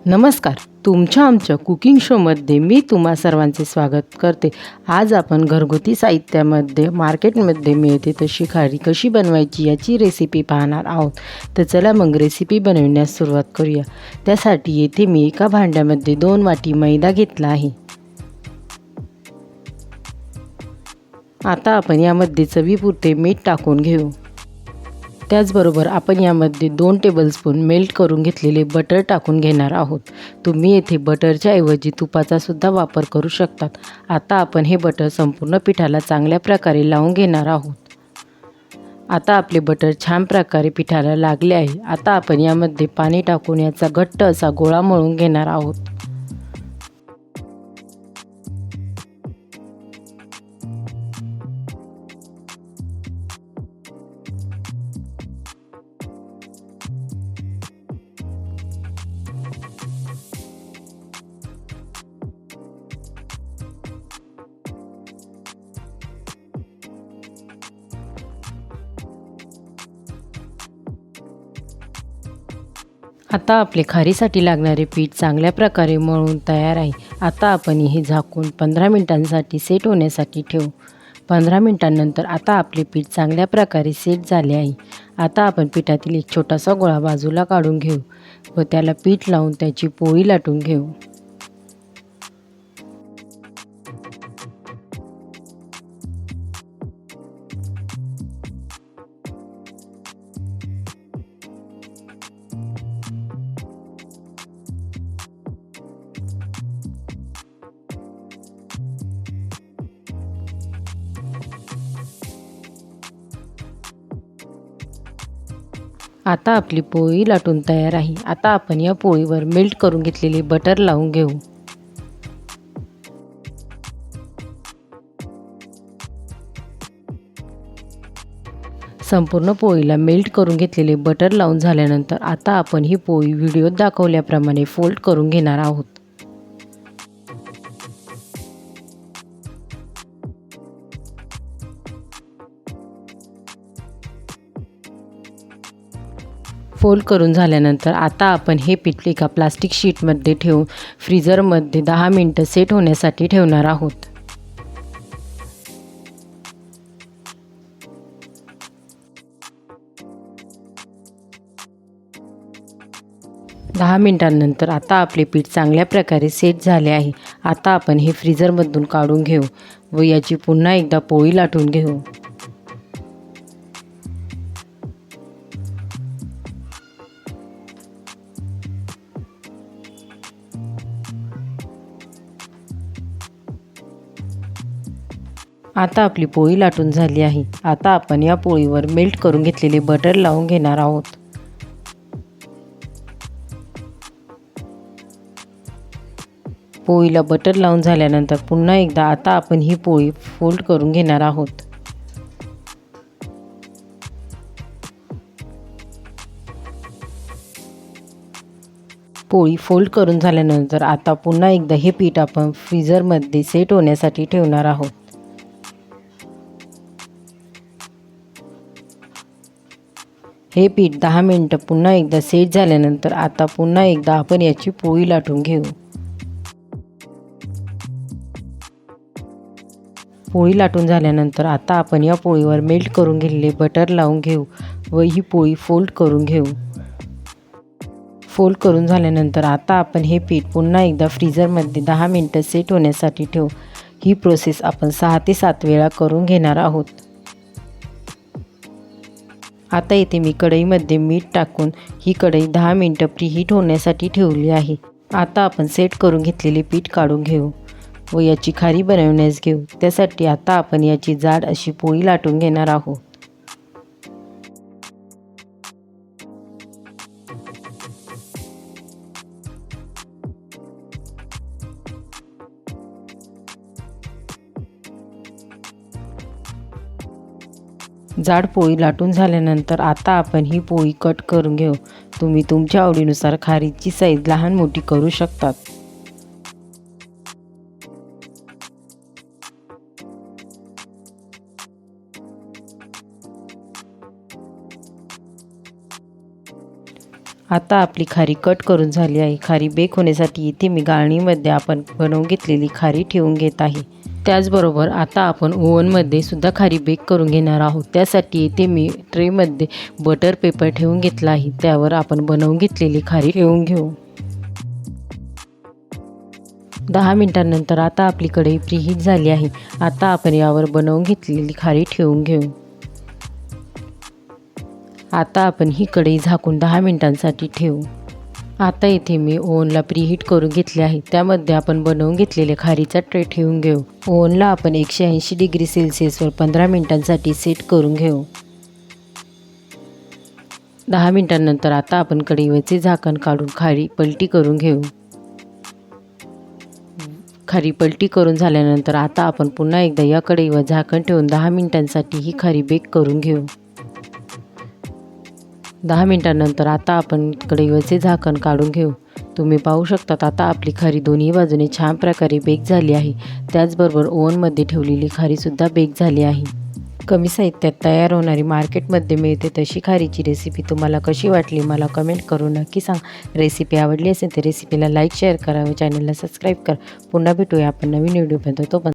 नमस्कार. तुमच्या आमच्या कुकिंग शोमध्ये मी तुम्हा सर्वांचे स्वागत करते. आज आपण घरगुती साहित्यामध्ये मार्केटमध्ये मिळते तशी खारी कशी बनवायची याची रेसिपी पाहणार आहोत. तर चला मग रेसिपी बनवण्यास सुरुवात करूया. त्यासाठी येथे मी एका भांड्यामध्ये 2 वाटी मैदा घेतला आहे. आता आपण यामध्ये चवीपुरते मीठ टाकून घेऊ. त्याचबरोबर आपण यामध्ये 2 टेबलस्पून मेल्ट करून घेतलेले बटर टाकून घेणार आहोत. तुम्ही येथे बटरच्या ऐवजी तुपाचा सुद्धा वापर करू शकतात. आता आपण हे बटर संपूर्ण पिठाला चांगल्या प्रकारे लावून घेणार आहोत. आता आपले बटर छान प्रकारे पिठाला लागले आहे. आता आपण यामध्ये पाणी टाकून याचा घट्ट असा गोळा मळून घेणार आहोत. आता आपले खारीसाठी लागणारे पीठ चांगल्या प्रकारे मळून तयार आहे. आता आपण हे झाकून 15 मिनिटांसाठी सेट होण्यासाठी ठेवू. 15 मिनिटांनंतर आता आपले पीठ चांगल्या प्रकारे सेट झाले आहे. आता आपण पिठातील एक छोटासा गोळा बाजूला काढून घेऊ व त्याला पीठ लावून त्याची पोळी लाटून घेऊ. आता आपली पोळी लाटून तयार आहे. आता आपण या पोळीवर मेल्ट करून घेतलेले बटर लावून घेऊ. संपूर्ण पोळीला मेल्ट करून घेतलेले बटर लावून झाल्यानंतर आता आपण ही पोळी व्हिडिओत दाखवल्याप्रमाणे फोल्ड करून घेणार आहोत. फोल्ड करून झाल्यानंतर आता आपण हे पीठ एका प्लास्टिक शीटमध्ये ठेवून फ्रीझरमध्ये 10 मिनिटं सेट होण्यासाठी ठेवणार आहोत. दहा मिनिटांनंतर आता आपले पीठ चांगल्या प्रकारे सेट झाले आहे. आता आपण हे फ्रीझरमधून काढून घेऊ व याची पुन्हा एकदा पोळी लाटून घेऊ. आता आपली पोळी लाटून झाली आहे. आता आपण या पोळीवर मेल्ट करून घेतलेले बटर लावून घेणार आहोत. पोळीला बटर लावून झाल्यानंतर पुन्हा एकदा आता आपण ही पोळी फोल्ड करून घेणार आहोत. पोळी फोल्ड करून झाल्यानंतर आता पुन्हा एकदा हे पीठ आपण फ्रीझरमध्ये सेट होण्यासाठी ठेवणार आहोत. हे पीठ 10 मिनिटं पुन्हा एकदा सेट झाल्यानंतर आता पुन्हा एकदा आपण याची पोळी लाटून घेऊ. पोळी लाटून झाल्यानंतर आता आपण या पोळीवर मेल्ट करून घेतलेले बटर लावून घेऊ व ही पोळी फोल्ड करून घेऊ. फोल्ड करून झाल्यानंतर आता आपण हे पीठ पुन्हा एकदा फ्रीझरमध्ये 10 मिनिटं सेट होण्यासाठी ठेवू. ही प्रोसेस आपण 6 ते 7 वेळा करून घेणार आहोत. आता इथे मी कढईमध्ये मीठ टाकून ही कढई 10 मिनिटं प्रीहीट होण्यासाठी ठेवली आहे. आता आपण सेट करून घेतलेले पीठ काढून घेऊ व याची खारी बनवण्यास घेऊ. त्यासाठी आता आपण याची जाड अशी पोळी लाटून घेणार आहोत. जाड पोळी लाटून झाल्यानंतर आता आपण ही पोळी कट करून घेऊ. तुम्ही तुमच्या आवडीनुसार खारीची साईज लहान मोठी करू शकतात. आता आपली खारी कट करून झाली आहे. खारी बेक होण्यासाठी इथे मी गाळणीमध्ये आपण बनवून घेतलेली खारी ठेवून घेत आहे. त्याचबरोबर आता आपण ओव्हनमध्ये सुद्धा खारी बेक करून घेणार आहोत. त्यासाठी इथे मी ट्रेमध्ये बटर पेपर ठेवून घेतला आहे. त्यावर आपण बनवून घेतलेली खारी ठेवून घेऊ. 10 मिनिटांनंतर आता आपली कढई प्रीहीट झाली आहे. आता आपण यावर बनवून घेतलेली खारी ठेवून घेऊ. आता आपण ही कढई झाकून 10 मिनिटांसाठी ठेवू. आता इथे मी ओव्हनला प्रीहीट करून घेतले आहे. त्यामध्ये आपण बनवून घेतलेले खारीचा ट्रे ठेवून घेऊ. ओव्हनला आपण 180 डिग्री सेल्सिअसवर 15 मिनिटांसाठी सेट करून घेऊ. 10 मिनिटांनंतर आता आपण कढईवरचे झाकण काढून खारी पलटी करून घेऊ. खारी पलटी करून झाल्यानंतर आता आपण पुन्हा एकदा या कढईवर झाकण ठेवून 10 मिनिटांसाठी ही खारी बेक करून घेऊ. 10 मिनिटांनंतर आता आपण कढईवरचे झाकण काढून घेऊ. तुम्ही पाहू शकता आता आपली खारी दोन्ही बाजूने छान प्रकारे बेक झाली आहे. त्याचबरोबर ओव्हनमध्ये ठेवलेली खारीसुद्धा बेक झाली आहे. कमी साहित्यात तयार होणारी मार्केटमध्ये मिळते तशी खारीची रेसिपी तुम्हाला कशी वाटली मला कमेंट करून नक्की सांग. रेसिपी आवडली असेल तर रेसिपीला लाईक शेअर करा व चॅनलला सबस्क्राईब करा. पुन्हा भेटूया आपण नवीन व्हिडिओमध्ये. तोपर्यंत